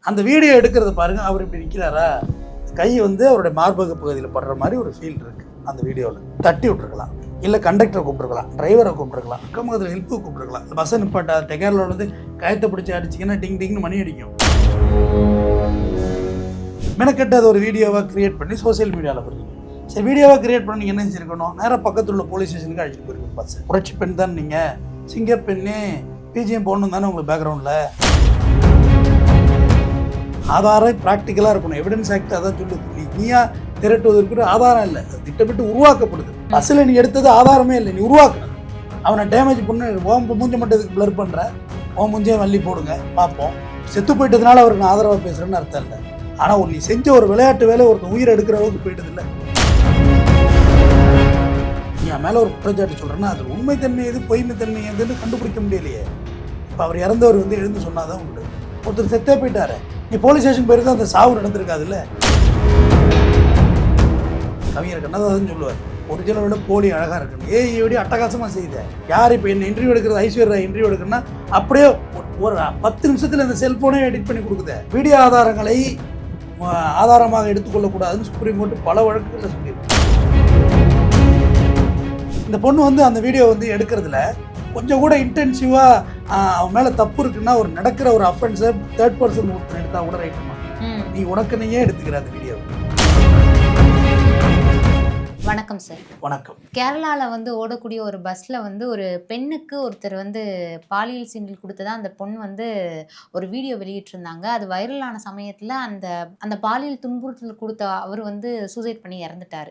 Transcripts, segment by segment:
அந்த வீடியோ எடுக்கிறத பாருங்கள். அவர் இப்படி நிற்கிறாரா, கை வந்து அவருடைய மார்பக பகுதியில் படுற மாதிரி ஒரு ஃபீல் இருக்குது அந்த வீடியோவில். தட்டி விட்டுருக்கலாம், இல்லை கண்டக்டரை கூப்பிட்டுருக்கலாம், டிரைவரை கூப்பிட்டுருக்கலாம், அக்கம் பக்கத்தில் ஹெல்ப்பு கூப்பிட்டுருக்கலாம். பஸ்ஸை நிப்பாட்டா டெக்காரில் வந்து கயத்தை பிடிச்சி அடிச்சிங்கன்னா டிங் டிங்னு மணி அடிக்கும். மெனக்கெட்டு அதை ஒரு வீடியோவாக க்ரியேட் பண்ணி சோசியல் மீடியாவில் போடுறீங்க. சரி, வீடியோவாக க்ரியேட் பண்ணி என்ன செஞ்சுருக்கணும், நேராக பக்கத்தில் உள்ள போலீஸ் ஸ்டேஷனுக்கு அழைச்சிட்டு போயிருக்கணும். பஸ் புரட்சி பெண் தான் நீங்கள், சிங்கப்பெண்ணே பிஜிஎம் போடணும் தானே உங்களுக்கு பேக்ரவுண்டில். ஆதாரம் ப்ராக்டிக்கலாக இருக்கணும். எவிடன்ஸ் ஆக்ட் அதான் சொல்லுது. நீயா திரட்டுவதற்கு ஆதாரம் இல்லை, அது திட்டமிட்டு உருவாக்கப்படுது. பஸ்ஸில் நீ எடுத்தது ஆதாரமே இல்லை, நீ உருவாக்கணும். அவனை டேமேஜ் பண்ணு. ஓம் மூஞ்ச மட்டும் இதுக்கு பிளர் பண்ணுற, ஓம் மூஞ்சே வள்ளி போடுங்க பார்ப்போம். செத்து போயிட்டதுனால அவருக்கு நான் ஆதரவாக பேசுகிறேன்னு அர்த்தம் இல்லை. ஆனால் நீ செஞ்ச ஒரு விளையாட்டு வேலை ஒருத்தன் உயிரை எடுக்கிற அளவுக்கு போயிட்டது இல்லை. நீ என் மேலே ஒரு குற்றச்சாட்டு சொல்கிறேன்னா அது உண்மைத்தன்மை எது பொய்மைத்தன்மை எதுன்னு கண்டுபிடிக்க முடியலையே. இப்போ அவர் இறந்தவர் வந்து எழுந்து சொன்னாதான் உண்டு. ஒருத்தர் செத்தே போயிட்டாரு, நீ போலீஸ் ஸ்டேஷன் போயிருந்தா அந்த சாவு நடந்திருக்காதுல்ல. கவிஞர் கண்ணதாசன் சொல்லுவார், ஒரிஜினலை விட போலி அழகாக இருக்கணும். எப்படி அட்டகாசமாக செய்த யார். இப்போ என்ன இன்டர்வியூ எடுக்கிறது, ஐஸ்வர்யா இன்டர்வியூ எடுக்கணும்னா அப்படியே ஒரு 10 நிமிஷத்தில் இந்த செல்ஃபோனே எடிட் பண்ணி கொடுக்குது. வீடியோ ஆதாரங்களை ஆதாரமாக எடுத்துக்கொள்ளக்கூடாதுன்னு சுப்ரீம் கோர்ட்டு பல வழக்குகளில் சொல்லியிருக்கு. இந்த பொண்ணு வந்து அந்த வீடியோ வந்து எடுக்கிறதுல கொஞ்சம் கூட இன்டென்சிவாக அவன் மேலே தப்பு இருக்குன்னா ஒரு நடக்கிற ஒரு அஃபென்ஸை தேர்ட் பர்சன் ஒருத்தர் எடுத்தால் கூட ரைட்டுமா. நீ உனக்கு நீயே எடுத்துக்கிற அந்த வீடியோ. வணக்கம் சார். வணக்கம். கேரளாவில் வந்து ஓடக்கூடிய ஒரு பஸ்ஸில் வந்து ஒரு பெண்ணுக்கு ஒருத்தர் வந்து பாலியல் சீண்டல் கொடுத்ததா அந்த பொண்ணு வந்து ஒரு வீடியோ வெளியிட்டிருந்தாங்க. அது வைரலான சமயத்தில் அந்த பாலியல் துன்புறுத்தல் கொடுத்த அவர் வந்து சூசைட் பண்ணி இறந்துட்டார்.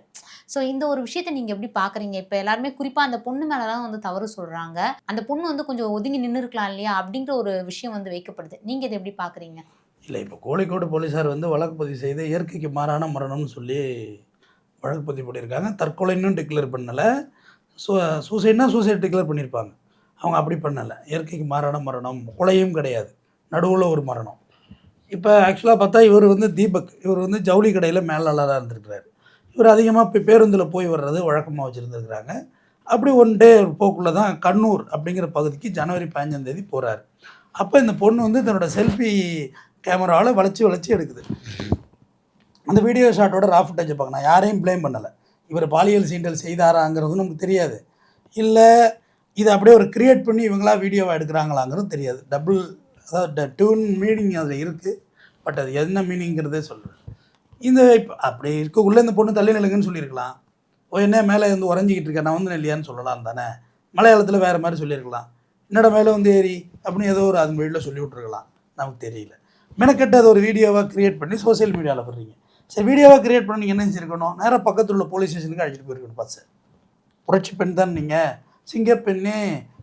ஸோ இந்த ஒரு விஷயத்தை நீங்கள் எப்படி பார்க்குறீங்க? இப்போ எல்லாருமே குறிப்பாக அந்த பொண்ணு மேலே தான் வந்து தவறு சொல்கிறாங்க. அந்த பொண்ணு வந்து கொஞ்சம் ஒதுங்கி நின்று இருக்கலாம் இல்லையா அப்படிங்கிற ஒரு விஷயம் வந்து வைக்கப்படுது. நீங்கள் இதை எப்படி பார்க்குறீங்க? இல்லை, இப்போ கோழிக்கோடு போலீஸார் வந்து வழக்கு பதிவு செய்து இயற்கைக்கு மாறான மரணம்னு சொல்லி வழக்கு பதிவு பண்ணியிருக்காங்க. தற்கொலைன்னு டிக்ளேர் பண்ணலை. சூசைட்னா சூசைட் டிக்ளேர் பண்ணியிருப்பாங்க. அவங்க அப்படி பண்ணலை. இயற்கைக்கு மாறான மரணம், கொலையும் கிடையாது, நடுவில் ஒரு மரணம். இப்போ ஆக்சுவலாக பார்த்தா இவர் வந்து தீபக், இவர் வந்து ஜவுளி கடையில் மேலாளராக இருந்திருக்கிறார். இவர் அதிகமாக இப்போ பேருந்தில் போய் வர்றது வழக்கமாக வச்சுருந்துருக்குறாங்க. அப்படி ஒன் டே போக்குள்ளே தான் கண்ணூர் அப்படிங்கிற பகுதிக்கு ஜனவரி 15 போகிறார். அப்போ இந்த பொண்ணு வந்து தன்னோட செல்ஃபி கேமராவில் வளைச்சி எடுக்குது. அந்த வீடியோ ஷாட்டோட ரா ஃபுட்டேஜ் பார்க்க நான் யாரையும் ப்ளேம் பண்ணலை. இவர் பாலியல் சீண்டல் செய்தாராங்கிறது நமக்கு தெரியாது. இல்லை இதை அப்படியே ஒரு க்ரியேட் பண்ணி இவங்களா வீடியோவாக எடுக்கிறாங்களாங்கிறது தெரியாது. அதாவது டியூன் மீனிங் அதில் இருக்குது. பட் அது என்ன மீனிங்கிறதே சொல்கிறேன். இந்த இப்போ அப்படி இருக்கக்குள்ளே இந்த பொண்ணு தள்ளி நிலுங்கன்னு சொல்லியிருக்கலாம். என்ன மேலே வந்து உறைஞ்சிக்கிட்டு இருக்கேன் நான் வந்து இல்லையான்னு சொல்லலாம் தானே. மலையாளத்தில் வேறு மாதிரி சொல்லியிருக்கலாம். என்னோட மேலே வந்து ஏறி அப்படின்னு ஏதோ ஒரு அது வீட்டில் சொல்லி விட்ருக்கலாம், நமக்கு தெரியல. மெனக்கெட்டு அதை ஒரு வீடியோவாக க்ரியேட் பண்ணி சோசியல் மீடியாவில் போடுறீங்க. சரி, வீடியோவாக க்ரியேட் பண்ணி என்ன செஞ்சுருக்கணும், நேராக பக்கத்தில் உள்ள போலீஸ் ஸ்டேஷனுக்கு அழைச்சிட்டு போயிருக்கணும். பஸ்ஸை புரட்சி பெண் தான் நீங்கள், சிங்கப்பெண்ணே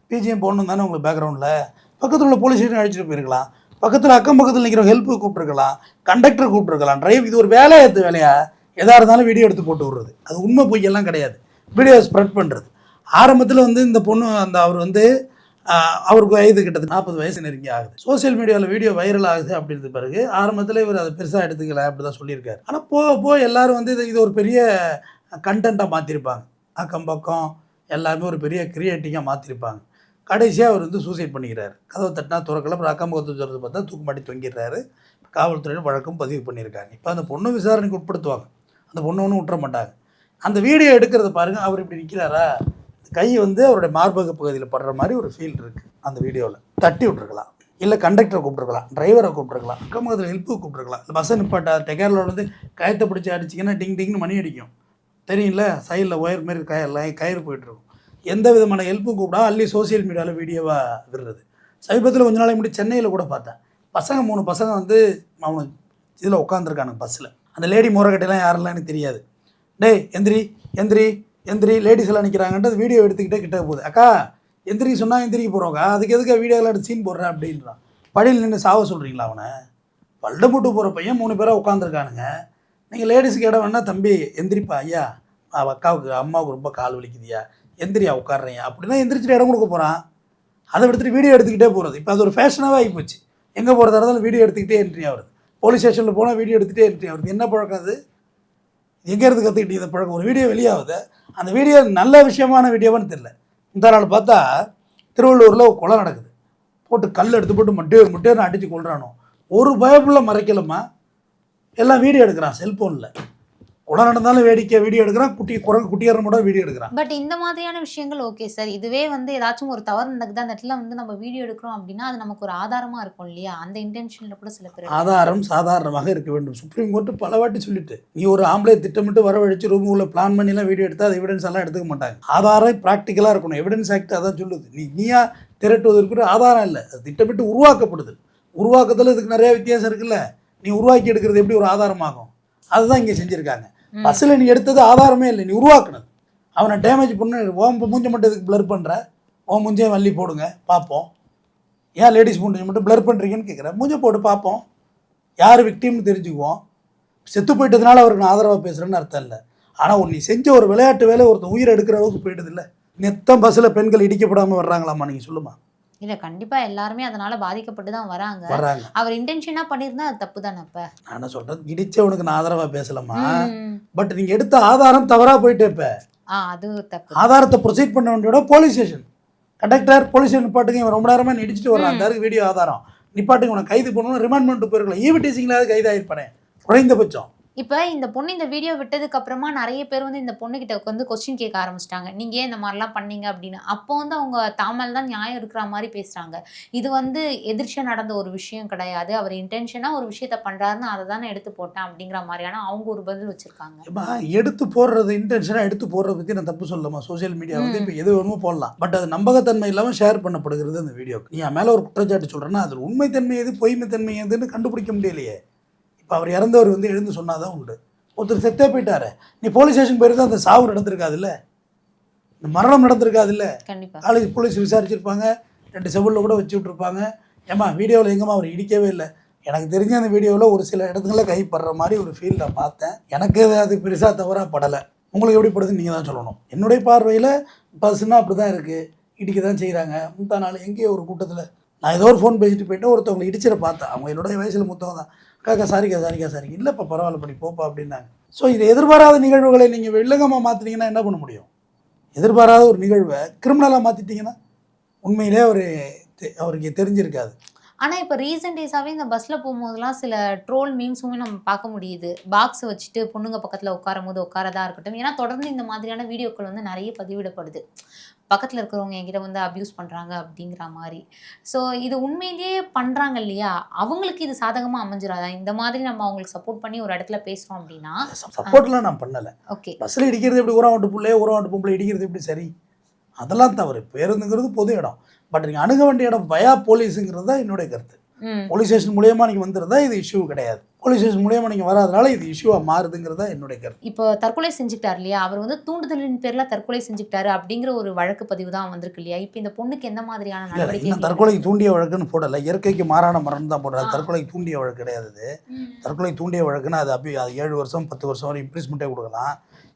பிஜிஎம் போடணும் தானே உங்களுக்கு பேக்ரவுண்டில். பக்கத்தில் உள்ள போலீஸ் ஸ்டேஷனுக்கு அழைச்சிட்டு போயிருக்கலாம். பக்கத்தில் அக்கம் பக்கத்தில் நிற்கிற ஹெல்ப்பு கூப்பிட்டுருக்கலாம், கண்டக்டரை கூப்பிட்டுருக்கலாம், டிரைவ். இது ஒரு வேலையா எதாக இருந்தாலும் வீடியோ எடுத்து போட்டு விடுறது. அது உண்மை பொய்யெல்லாம் கிடையாது. வீடியோ ஸ்ப்ரெட் பண்ணுறது. ஆரம்பத்தில் வந்து இந்த பொண்ணு அவர் வந்து அவருக்கு வயது கிட்டத்தட்ட 40 வயசு நெருங்கி ஆகுது. சோசியல் மீடியாவில் வீடியோ வைரல் ஆகுது அப்படின்றது பிறகு ஆரம்பத்தில் இவர் அதை பெருசாக எடுத்துக்கல அப்படி தான் சொல்லியிருக்காரு. ஆனால் போக எல்லோரும் வந்து இது ஒரு பெரிய கண்டென்ட்டாக மாற்றிருப்பாங்க. அக்கம் பக்கம் எல்லாருமே ஒரு பெரிய கிரியேட்டிங்காக மாற்றிருப்பாங்க. கடைசியாக அவர் வந்து சூசைட் பண்ணிக்கிறாரு. கதவை தட்டினா திறக்கல. அப்புறம் அக்கம் பக்கத்து சொல்கிறது பார்த்தா தூக்கு மாட்டி தொங்கிடுறாரு. காவல்துறையில் வழக்கம் பதிவு பண்ணியிருக்காங்க. இப்போ அந்த பொண்ணு விசாரணைக்கு உட்படுத்துவாங்க. அந்த பொண்ணு ஒன்றும் விட்டுற மாட்டாங்க. அந்த வீடியோ எடுக்கிறத பாருங்கள். அவர் இப்படி நிற்கிறாரா, கை வந்து அவருடைய மார்பக பகுதியில் படுற மாதிரி ஒரு ஃபீல் இருக்குது அந்த வீடியோவில். தட்டி விட்டுருக்கலாம், இல்லை கண்டக்டரை கூப்பிட்டுருக்கலாம், டிரைவரை கூப்பிட்டுருக்கலாம், அக்கம் பக்கத்தில் ஹெல்ப்பு கூப்பிட்டுருக்கலாம். பஸ்ஸை நிப்பாட்டா டெக்காரில் வந்து கயத்தை பிடிச்சி அடிச்சிங்கன்னா டிங் டிங்னு மணி அடிக்கும். தெரியும்ல, சைடில் ஒயர் மாரி கயிறு போயிட்டுருக்கும். எந்த விதமான ஹெல்ப்பும் கூப்பிடா அள்ளி சோசியல் மீடியாவில் வீடியோவாக விடுறது. சமீபத்தில் கொஞ்ச நாளைக்கு முன்னாடி சென்னையில் கூட பார்த்தேன். 3 பசங்க வந்து அவனு இதில் உட்காந்துருக்கானுங்க பஸ்ஸில். அந்த லேடி முறைக்கட்டையெல்லாம் யாரெல்லாம் எனக்கு தெரியாது. டேய் எந்திரி லேடிஸ் எல்லாம் நிற்கிறாங்கன்ட்டு அது வீடியோ எடுத்துக்கிட்டே கிட்டே போகுது. அக்கா எந்திரிக்க சொன்னால் எந்திரிக்க போகிறோக்கா, அதுக்கு எதுக்கு வீடியோலாம் எடுத்து சீன் போடுறேன் அப்படின்றான். படியில் நின்று சாவ சொல்கிறீங்களா அவனை? பல்ல போட்டு போகிற பையன் 3 பேராக உட்காந்துருக்கானுங்க. நீங்கள் லேடிஸுக்கு இடம் வேணா, தம்பி எந்திரிப்பா ஐயா, அக்காவுக்கு அம்மாவுக்கு ரொம்ப கால் வலிக்குதியா, எந்திரியா உட்காடுறீங்க அப்படின்னா எந்திரிச்சிட்டு இடம் கொடுக்க போகிறான். அதை எடுத்துகிட்டு வீடியோ எடுத்துக்கிட்டே போகிறது. இப்போ அது ஒரு ஃபேஷனாகவே ஆகிப்போச்சு. எங்கே போகிறதா இருந்தாலும் வீடியோ எடுத்துக்கிட்டே என்ட்ரி ஆகுது. போலீஸ் ஸ்டேஷனில் போனால் வீடியோ எடுத்துகிட்டே என்ட்ரி ஆகுது. என்ன பழக்கம் அது? எங்கேருந்து கற்றுக்கிட்டு இந்த பழக்கம்? ஒரு வீடியோ வெளியாகுது, அந்த வீடியோ நல்ல விஷயமான வீடியோவான்னு தெரியல. இந்த நாள் பார்த்தா திருவள்ளூரில் ஒரு கொலை நடக்குது. போட்டு கல் எடுத்து போட்டு முட்டையர்னு அடித்து கொள்றானோ. ஒரு பயப்புள்ள மறைக்கலம்மா, எல்லாம் வீடியோ எடுக்கிறான் செல்ஃபோனில். உடனே நடந்தாலும் வீடியோ எடுக்கிறான், குரங்கு குட்டியாரமோட வீடியோ எடுக்கிறான். பட் இந்த மாதிரியான விஷயங்கள் ஓகே சார். இதுவே வந்து ஏதாச்சும் ஒரு தவறு நடக்குது, அந்த இடத்துல வந்து நம்ம வீடியோ எடுக்கிறோம் அப்படின்னா, அது நமக்கு ஒரு ஆதாரமா இருக்கும் இல்லையா? அந்த இன்டென்ஷன்ல கூட சில பேர் ஆதாரம் சாதாரணமாக இருக்க வேண்டும். சுப்ரீம் கோர்ட்டு பல வாட்டி சொல்லிட்டு, நீ ஒரு ஆம்பளை திட்டமிட்டு வரவழைச்சு ரூமுக்குள்ள பிளான் பண்ணிலாம் வீடியோ எடுத்தால் அது எவிடன்ஸ் எல்லாம் எடுத்துக்க மாட்டாங்க. ஆதாரம் ப்ராக்டிக்கலாக இருக்கணும். எவிடன்ஸ் ஆக்ட் அதான் சொல்லுது. நீயா திரட்டுவதற்கு ஆதாரம் இல்லை, அது திட்டமிட்டு உருவாக்கப்படுது. உருவாக்கத்தில் இதுக்கு நிறைய வித்தியாசம் இருக்குல்ல. நீ உருவாக்கி எடுக்கிறது எப்படி ஒரு ஆதாரமாகும்? அதுதான் இங்கே செஞ்சுருக்காங்க. பஸ்ஸில் நீ எடுத்தது ஆதாரமே இல்லை, நீ உருவாக்குனது. அவனை டேமேஜ் பண்ண ஓம் மூஞ்ச மட்டும் இதுக்கு பிளர் பண்ணுற, ஓம் மூஞ்சே வள்ளி போடுங்க பார்ப்போம். ஏன் லேடிஸ் மூஞ்சை மட்டும் பிளர் பண்ணுறீங்கன்னு கேட்குறேன். மூஞ்சை போட்டு பார்ப்போம், யார் விக்டிம்னு தெரிஞ்சுக்குவோம். செத்து போயிட்டதுனால அவருக்கு நான் ஆதரவாக பேசுகிறேன்னு அர்த்தம் இல்லை. ஆனால் நீ செஞ்ச ஒரு விளையாட்டு வேலை ஒருத்தன் உயிரை எடுக்கிற அளவுக்கு போயிட்டது இல்லை. நெத்தம் பஸ்ஸில் பெண்கள் இடிக்கப்படாமல் வர்றாங்களாம்மா? நீங்கள் சொல்லுமா? இல்ல கண்டிப்பா எல்லாருமே அதனால பாதிக்கப்பட்டு தான் வராங்க. அவர் இன்டென்ஷனா பண்ணியிருந்தா அது தப்பு தானே. அப்ப நான் என்ன சொல்றேன், இடிச்சவனுக்கு நான் ஆதரவா பேசலாமா? பட் நீங்க எடுத்த ஆதாரம் தவறா போயிட்டு இப்ப அது தப்பு. ஆதாரத்தை ப்ரொசீட் பண்ண வேண்டியோட police station conductor police station நிப்பாட்டுங்க, இவன் ரொம்ப நேரமா இடிச்சிட்டு வர்றான், அந்த வீடியோ ஆதாரம் நிப்பாட்டுங்க, உனக்கு கைது பண்ணணும், ரிமாண்ட் பண்ணிட்டு போயிருக்கலாம். ஈவிடீசிங்களாவது கைது ஆயிருப்பானே குறைந்தபட்சம். இப்போ இந்த பொண்ணு இந்த வீடியோ விட்டதுக்கு அப்புறமா நிறைய பேர் வந்து இந்த பொண்ணுகிட்ட வந்து கொஸ்டின் கேட்க ஆரம்பிச்சிட்டாங்க. நீங்க ஏன் இந்த மாதிரிலாம் பண்ணீங்க அப்படின்னு. அப்போ வந்து அவங்க தாமல் தான் நியாயம் இருக்கிற மாதிரி பேசுறாங்க. இது வந்து எதிர்ச்சியா நடந்த ஒரு விஷயம் கிடையாது, அவர் இன்டென்ஷனா ஒரு விஷயத்த பண்றாருன்னு அதை தானே எடுத்து போட்டேன் அப்படிங்கிற மாதிரியான அவங்க ஒரு பதில் வச்சிருக்காங்க. எடுத்து போடுறது இன்டென்ஷனா எடுத்து போடுறத பத்தி நான் தப்பு சொல்லலாமா? சோசியல் மீடியா வந்து இப்போ எது வேணுமோ போடலாம், பட் அது நம்பகத்தன்மை இல்லாமல் ஷேர் பண்ணப்படுகிறது அந்த வீடியோ. நீ என் மேல ஒரு குற்றச்சாட்டு சொல்றேன்னா அது உண்மைத்தன்மை எது பொய்மைத்தன்மை எதுன்னு கண்டுபிடிக்க முடியலையே. இப்போ அவர் இறந்தவர் வந்து எழுந்து சொன்னாதான் உண்டு. ஒருத்தர் செத்தே போயிட்டாரு, நீ போலீஸ் ஸ்டேஷன் போயிருந்தா அந்த சாவு நடந்திருக்காதுல்ல, இந்த மரணம் நடந்திருக்காதுல்ல. காலேஜ் போலீஸ் விசாரிச்சிருப்பாங்க, 2 செவலில் கூட வச்சு விட்ருப்பாங்க. ஏமா வீடியோவில் எங்கேம்மா அவர் இடிக்கவே இல்லை. எனக்கு தெரிஞ்ச அந்த வீடியோவில் ஒரு சில இடத்துல கைப்படுற மாதிரி ஒரு ஃபீல் நான் பார்த்தேன். எனக்கு அது பெருசாக தவறாக படலை. உங்களுக்கு எப்படி படுதுன்னு நீங்கள் தான் சொல்லணும். என்னுடைய பார்வையில் பஸ்ஸுன்னா அப்படி தான் இருக்குது, இடிக்க தான் செய்கிறாங்க. முந்தா நாள் எங்கேயோ ஒரு கூட்டத்தில் நான் ஏதோ ஒரு ஃபோன் பேசிட்டு போயிட்டு ஒருத்தவங்களை இடிச்சிட பார்த்தேன். அவங்க என்னுடைய வயசில் மூத்தவங்க தான். காக்கா சாரிக்கா இல்லைப்பா பரவாயில்ல படி போப்பா அப்படின்னாங்க. ஸோ இது எதிர்பாராத நிகழ்வுகளை நீங்கள் வில்லங்கமாக மாற்றினீங்கன்னா என்ன பண்ண முடியும்? எதிர்பாராத ஒரு நிகழ்வை கிரிமினலாக மாற்றிட்டீங்கன்னா உண்மையிலே அவருக்கு தெரிஞ்சிருக்காது. ஆனால் இப்போ ரீசெண்ட் டேஸாகவே இந்த பஸ்ஸில் போகும்போதெல்லாம் சில ட்ரோல் மீம்ஸுமே நம்ம பார்க்க முடியுது. பாக்ஸ் வச்சுட்டு பொண்ணுங்க பக்கத்தில் உட்காரும் போது உட்காரதா இருக்கட்டும். ஏன்னா தொடர்ந்து இந்த மாதிரியான வீடியோக்கள் வந்து நிறைய பதிவிடப்படுது. பக்கத்தில் இருக்கிறவங்க என்கிட்ட வந்து அப்யூஸ் பண்ணுறாங்க அப்படிங்கிற மாதிரி. ஸோ இது உண்மையிலேயே பண்ணுறாங்க இல்லையா? அவங்களுக்கு இது சாதகமாக அமைஞ்சிடாதா? இந்த மாதிரி நம்ம அவங்களுக்கு சப்போர்ட் பண்ணி ஒரு இடத்துல பேசுகிறோம் அப்படின்னா. சப்போர்ட்லாம் நான் பண்ணலை. ஓகே, பஸ்ஸில் இடிக்கிறது எப்படி ஊராவட்டு பிள்ளையே ஊராவட்டு பொம்பளை இடிக்கிறது எப்படி சரி? அதெல்லாம் தவறு. பேருந்துங்கிறது பொது இடம். பட் நீங்கள் அணுக வேண்டிய இடம் வயா போலீஸுங்கிறது தான் என்னுடைய கருத்து. போலீஸ் ஸ்டேஷன் மூலியமாக நீங்கள் வந்துருந்தா இது இஷ்யூ கிடையாது. போலீஸ் ஸ்டேஷன் மூலியமாக நீங்கள் வராதனால இது இஷ்யூவாக மாறுதுங்கிறதா என்னுடைய கருத்து. இப்போ தற்கொலை செஞ்சுக்கிட்டார் இல்லையா? அவர் வந்து தூண்டுதலின் பேரில் தற்கொலை செஞ்சுக்கிட்டாரு அப்படிங்கிற ஒரு வழக்கு பதிவு தான் வந்திருக்கு இல்லையா? இப்போ இந்த பொண்ணுக்கு எந்த மாதிரியான நடவடிக்கை? தற்கொலைக்கு தூண்டிய வழக்குன்னு போடலை, இயற்கைக்கு மாறான மரணம் தான் போடுறாரு. தற்கொலைக்கு தூண்டிய வழக்கு கிடையாது. தற்கொலை தூண்டிய வழக்குன்னா அது 7 வருஷம் 10 வருஷம் வரை இம்ப்ரீஸ்மெண்ட்டே கொடுக்கலாம்.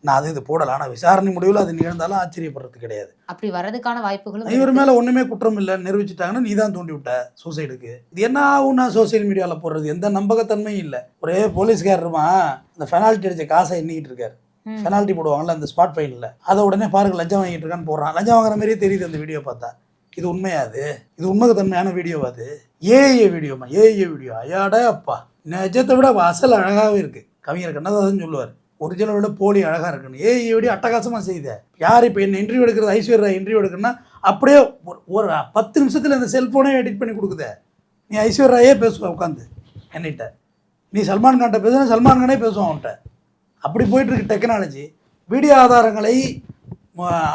நான் இது போடலாம். ஆனால் விசாரணை முடிவில் அது நிகழ்ந்தாலும் ஆச்சரியப்படுறது கிடையாது. அப்படி வரதுக்கான வாய்ப்புகளும். இவர் மேலே ஒன்றுமே குற்றம் இல்லை நிரூபிச்சுட்டாங்கன்னா நீ தான் தூண்டி விட்ட சூசைடுக்கு. இது என்ன ஆகும்? நான் சோசியல் மீடியாவில் போடுறது எந்த நம்பகத்தன்மையும் இல்லை. ஒரே போலீஸ்காரருமா இந்த பெனால்ட்டி அடித்த காசை எண்ணிக்கிட்டு இருக்காரு. பெனால்ட்டி போடுவாங்கல்ல அந்த ஸ்பாட் ஃபைனில், அதை உடனே பாருங்க லஞ்சம் வாங்கிட்டு இருக்கான்னு போடுறான். லஞ்சம் வாங்குற மாதிரியே தெரியுது அந்த வீடியோ பார்த்தா. இது உண்மையாது? இது உண்மைத்தன்மையான வீடியோ? அது ஏஐ வீடியோமா? ஏஐ வீடியோ ஐயாடா அப்பா, நிஜத்தை விட அசல் அழகாகவே இருக்குது. கவிஞர் கண்ணதாசன் சொல்லுவார், ஒரிஜினல் விட போலி அழகாக இருக்குன்னு. ஏஐ விட அட்டகாசமாக செய்த யார் இப்போ என்ன இன்டர்வியூ எடுக்கிறது, ஐஸ்வர்யா இன்டர்வியூ எடுக்கணும்னா அப்படியே ஒரு 10 நிமிஷத்தில் இந்த செல்ஃபோனே எடிட் பண்ணி கொடுக்குதே. நீ ஐஸ்வர்யாயே பேசுவ உட்காந்து என்கிட்ட, நீ சல்மான் கான்ட்ட பேசுனா சல்மான் கானே பேசுவான் அவன்கிட்ட. அப்படி போயிட்டுருக்கு டெக்னாலஜி. வீடியோ ஆதாரங்களை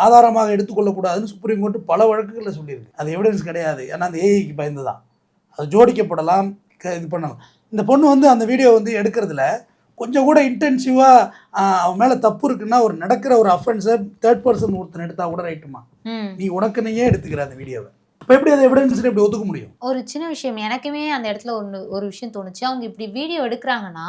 ஆதாரமாக எடுத்துக்கொள்ளக்கூடாதுன்னு சுப்ரீம் கோர்ட்டு பல வழக்குகளில் சொல்லியிருக்கு. அது எவிடன்ஸ் கிடையாது. ஏன்னா அந்த ஏஐக்கு பயந்து தான் அது ஜோடிக்கப்படலாம், இது பண்ணலாம். இந்த பொண்ணு வந்து அந்த வீடியோ வந்து எடுக்கிறதுல கொஞ்சம் கூட இன்டென்சிவாக அவன் மேலே தப்பு இருக்குன்னா ஒரு நடக்கிற ஒரு அஃபென்ஸை தேர்ட் பர்சன் ஒருத்தன் எடுத்தா கூட ரைட்டுமா? நீ உனக்கு நீயே எடுத்துக்கிற அந்த வீடியோவை. இப்போ எப்படி அதை எவிடன்ஸ் எப்படி ஒத்துக்க முடியும்? ஒரு சின்ன விஷயம் எனக்குமே அந்த இடத்துல ஒரு விஷயம் தோணுச்சு. அவங்க இப்படி வீடியோ எடுக்கிறாங்கன்னா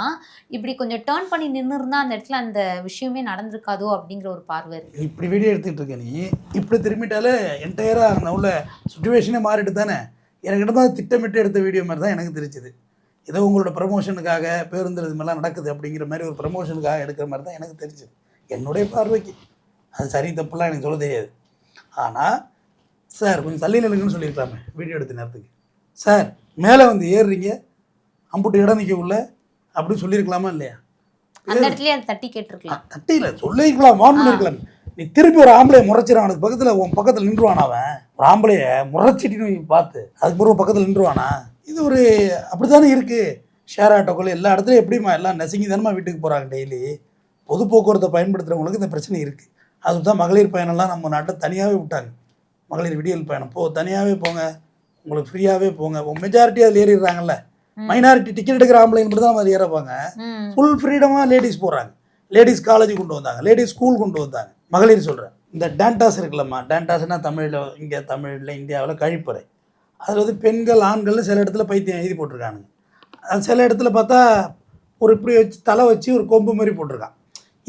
இப்படி கொஞ்சம் டேர்ன் பண்ணி நின்று இருந்தால் அந்த இடத்துல அந்த விஷயமே நடந்திருக்காதோ அப்படிங்கிற ஒரு பார்வை இருக்குது. இப்படி வீடியோ எடுத்துகிட்டு இருக்க நீ இப்படி திரும்பிட்டாலே என்டையராக அந்த உள்ள சுச்சுவேஷனே மாறிட்டு தானே. எனக்கு தான் திட்டமிட்டு எடுத்த வீடியோ மாதிரி தான் எனக்கு தெரிஞ்சுது. ஏதோ உங்களோட ப்ரமோஷனுக்காக பேருந்து இது மாதிரிலாம் நடக்குது அப்படிங்கிற மாதிரி ஒரு ப்ரமோஷனுக்காக எடுக்கிற மாதிரி தான் எனக்கு தெரிஞ்சுது என்னுடைய பார்வைக்கு. அது சரி தப்புலாம் எனக்கு சொல்ல தெரியாது. ஆனால் சார் கொஞ்சம் தள்ளி நிலுங்கன்னு சொல்லியிருக்கலாமே வீடியோ எடுத்த நேரத்துக்கு. சார் மேலே வந்து ஏறுறீங்க, அம்புட்டு இடம் நிற்க உள்ள அப்படின்னு சொல்லியிருக்கலாமா இல்லையா? அந்த இடத்துலயே அதை தட்டி கேட்டிருக்கலாம். தட்டியில் சொல்லியிருக்கலாம், வார்ன் பண்ணியிருக்கலாம். நீ திருப்பி ஒரு ஆம்பளையை முறைச்சிடான், அவனுக்கு பக்கத்தில் உன் பக்கத்தில் நின்றுவானா? அவன் ஒரு ஆம்பளையை முறைச்சிட்டு பார்த்து அதுக்கு பிறகு பக்கத்தில் நின்றுவானா? இது ஒரு அப்படி தானே இருக்குது. ஷேர் ஆட்டோக்கள் எல்லா இடத்துலையும் எப்படிமா எல்லாம் நெசங்கி தானமா வீட்டுக்கு போகிறாங்க டெய்லி. பொது போக்குவரத்தை பயன்படுத்துகிறவங்களுக்கு இந்த பிரச்சனை இருக்குது. அதுதான் மகளிர் பயணம்லாம் நம்ம நாட்டில் தனியாகவே விட்டாங்க. மகளிர் விடியல் பயணம் தனியாகவே போங்க, உங்களுக்கு ஃப்ரீயாகவே போங்க. மெஜாரிட்டி அதில் ஏறிடுறாங்கல்ல. மைனாரிட்டி டிக்கெட் எடுக்கிற ஆம்பளைங்க மட்டும் தான் அதில் ஏறப்பாங்க. ஃபுல் ஃப்ரீடமாக லேடிஸ் போகிறாங்க. லேடிஸ் காலேஜ் கொண்டு வந்தாங்க, லேடிஸ் ஸ்கூல் கொண்டு வந்தாங்க. மகளிர் சொல்கிறேன். இந்த டேண்டாஸ் இருக்குல்லம்மா, டேண்டாஸ்னால் தமிழில் இங்கே தமிழில் இந்தியாவில் கழிப்பறை. அதில் வந்து பெண்கள் ஆண்கள்னு சில இடத்துல பைத்தியம் எழுதி போட்டிருக்கானுங்க. அது சில இடத்துல பார்த்தா ஒரு இப்படி வச்சு தலை வச்சு ஒரு கொம்பு மாதிரி போட்டிருக்கான்.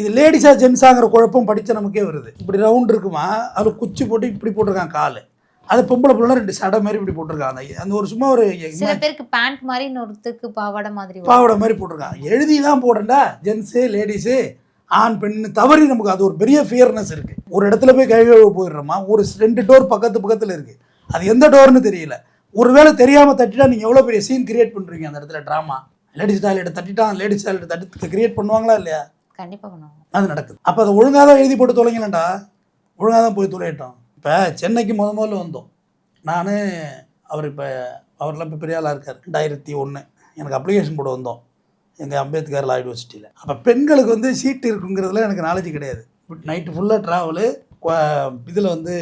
இது லேடிஸாக ஜென்ஸாங்கிற குழப்பம் படித்த நமக்கே வருது. இப்படி ரவுண்ட் இருக்குமா, அதில் குச்சி போட்டு இப்படி போட்டிருக்கான் கால். அது பொம்பளை பிள்ளை 2 சடை மாதிரி இப்படி போட்டிருக்காங்க. அந்த ஒரு சும்மா ஒரு சில பேருக்கு பேண்ட் மாதிரி, இன்னொருத்துக்கு பாவாடை மாதிரி போட்டிருக்காங்க. எழுதி தான் போடண்டா, ஜென்ஸு லேடிஸு ஆண் பெண் தவறி. நமக்கு அது ஒரு பெரிய ஃபியர்னஸ் இருக்குது. ஒரு இடத்துல போய் கை கழுவ போயிடுறோமா, ஒரு 2 டோர் பக்கத்தில் இருக்குது, அது எந்த டோர்னு தெரியல. ஒருவேளை தெரியாமல் தட்டிட்டா நீங்கள் எவ்வளோ பெரிய சீன் கிரியேட் பண்ணுறீங்க அந்த இடத்துல. ட்ராமா. லேடிஸ் டாய்லெட்டை தட்டிட்டான், லேடிஸ் டாய்லெட்டை தட்டி கிரியேட் பண்ணுவாங்களா இல்லையா? கண்டிப்பாக பண்ணுவாங்க. அது நடக்குது. அப்போ அதை ஒழுங்காக தான் எழுதி போட்டு தொலைங்களேன்டா, ஒழுங்காக தான் போய் தொலையிட்டோம். இப்போ சென்னைக்கு முதல்ல வந்தோம் நான், அவர்லாம் இப்போ பெரிய ஆளாக இருக்கார். 2001 எனக்கு அப்ளிகேஷன் போட வந்தோம் எங்கள் அம்பேத்கர் லா யூனிவர்சிட்டியில். அப்போ பெண்களுக்கு வந்து சீட்டு இருக்குங்கிறதுல எனக்கு நாலேஜ் கிடையாது. நைட்டு ஃபுல்லாக ட்ராவலு. இதில் வந்து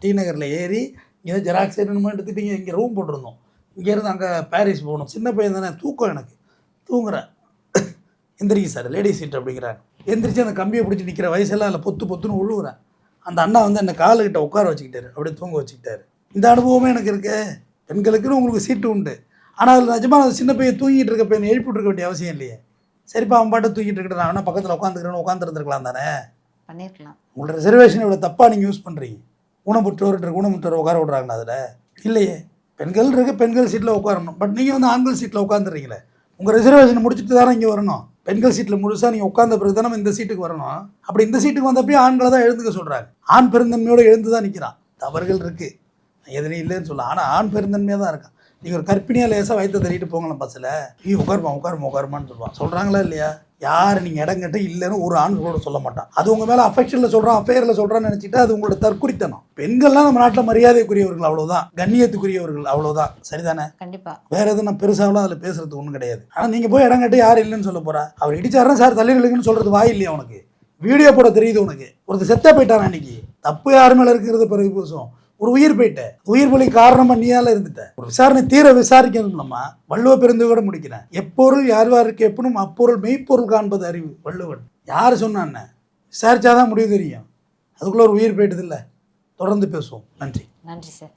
டி நகரில் ஏறி இங்கே ஜெராக்ஸ் என்னமோ எடுத்துகிட்டு இங்கே ரூம் போட்டிருந்தோம். இங்கேருந்து அங்கே பாரிஸ் போகணும். சின்ன பையன் தானே, தூக்கம் எனக்கு. தூங்குறேன், எந்திரிக்க சார் லேடிஸ் சீட் அப்படிங்கிறாங்க. எந்திரிச்சு அந்த கம்பியை பிடிச்சி நிற்கிற வயசெல்லாம் அதில் பொத்துன்னு உழுவுறேன். அந்த அண்ணா வந்து என்னை காலுக்கிட்ட உட்கார வச்சுக்கிட்டாரு, அப்படியே தூங்க வச்சுக்கிட்டாரு. இந்த அனுபவமே எனக்கு இருக்கு. பெண்களுக்குன்னு உங்களுக்கு சீட்டு உண்டு. ஆனால் அதில் நிஜமாக அது சின்ன பையன் தூங்கிட்டு இருக்க பையன் எழுப்பிட்டு இருக்க வேண்டிய அவசியம் இல்லையே. சரிப்பா அவன் பாட்டு தூங்கிட்டு இருக்கட்டும், நான் வேணா பக்கத்தில் உட்காந்துருந்துருக்கலாம் தானே. பண்ணிருக்கலாம். உங்களோட ரிசர்வேஷன் இவ்வளோ தப்பாக நீங்கள் யூஸ் பண்ணுறீங்க. ஊனமுற்றோர் உட்கார விட்றாங்களா அதில்? இல்லையே. பெண்கள் இருக்கு, பெண்கள் சீட்டில் உட்காரணும். பட் நீங்கள் வந்து ஆண்கள் சீட்டில் உட்காந்துறீங்களே. உங்கள் ரிசர்வேஷன் முடிச்சுட்டு தானே இங்கே வரணும். பெண்கள் சீட்டில் முழுசாக நீங்கள் உட்காந்த பிறகு தானே இந்த சீட்டுக்கு வரணும். அப்படி இந்த சீட்டுக்கு வந்தப்போ ஆண்களை தான் எழுந்துக்க சொல்கிறாங்க. ஆண் பெருந்தன்மையோடு எழுந்து தான் நிற்கிறான். தவறுகள் இருக்குது, எதுலையும் இல்லைன்னு சொல்லலாம். ஆனால் ஆண் பெருந்தன்மையாக தான் இருக்கான். நீங்கள் ஒரு கற்பினியாக லேசாக வயிற்று தள்ளிட்டு போங்களாம் பஸ்ஸில், உட்காருமான்னு சொல்கிறாங்களா இல்லையா? யார் நீங்கள் இடம் கட்ட இல்லைன்னு ஒரு ஆண்களோட சொல்ல மாட்டான். அது உங்கள் மேலே அஃபெக்ஷனில் சொல்கிறான், அஃபேரில் சொல்கிறான்னு நினச்சிட்டு அது உங்களோட தற்குறித்தனம். பெண்கள்லாம் நம்ம நாட்டில் மரியாதைக்குரியவர்கள், அவ்வளோதான். கண்ணியத்துக்குரியவர்கள், அவ்வளோதான். சரிதானே? கண்டிப்பாக. வேறு எதுவும் நான் பெருசாகலாம் அதில் பேசுறது ஒன்றும் கிடையாது. ஆனால் நீங்கள் போய் இடம் கட்ட யார் இல்லைன்னு சொல்ல போகிறா? அவர் இடிச்சாருன்னா சார் தள்ளிடுங்கன்னு சொல்கிறது வாய் இல்லையா உனக்கு? வீடியோ போட தெரியுது உனக்கு? ஒருத்தர் செத்த போயிட்டான் அன்னைக்கு. தப்பு யார் மேலே இருக்கிறது பிறகு பேசும். ஒரு உயிர் போயிட்ட, உயிர் பலி காரணமாக நீயால இருந்துட்ட. ஒரு விசாரணை தீர விசாரிக்கணும்லம்மா. வள்ளுவ பெருந்தோட முடிக்கிறேன். எப்பொருள் யாருக்கு எப்பனும் அப்பொருள் மெய்ப்பொருள் காண்பது அறிவு. வள்ளுவன் யார் சொன்னான்னு விசாரிச்சாதான் முடிவு தெரியும். அதுக்குள்ளே ஒரு உயிர் போயிட்டது இல்லை. தொடர்ந்து பேசுவோம். நன்றி. நன்றி சார்.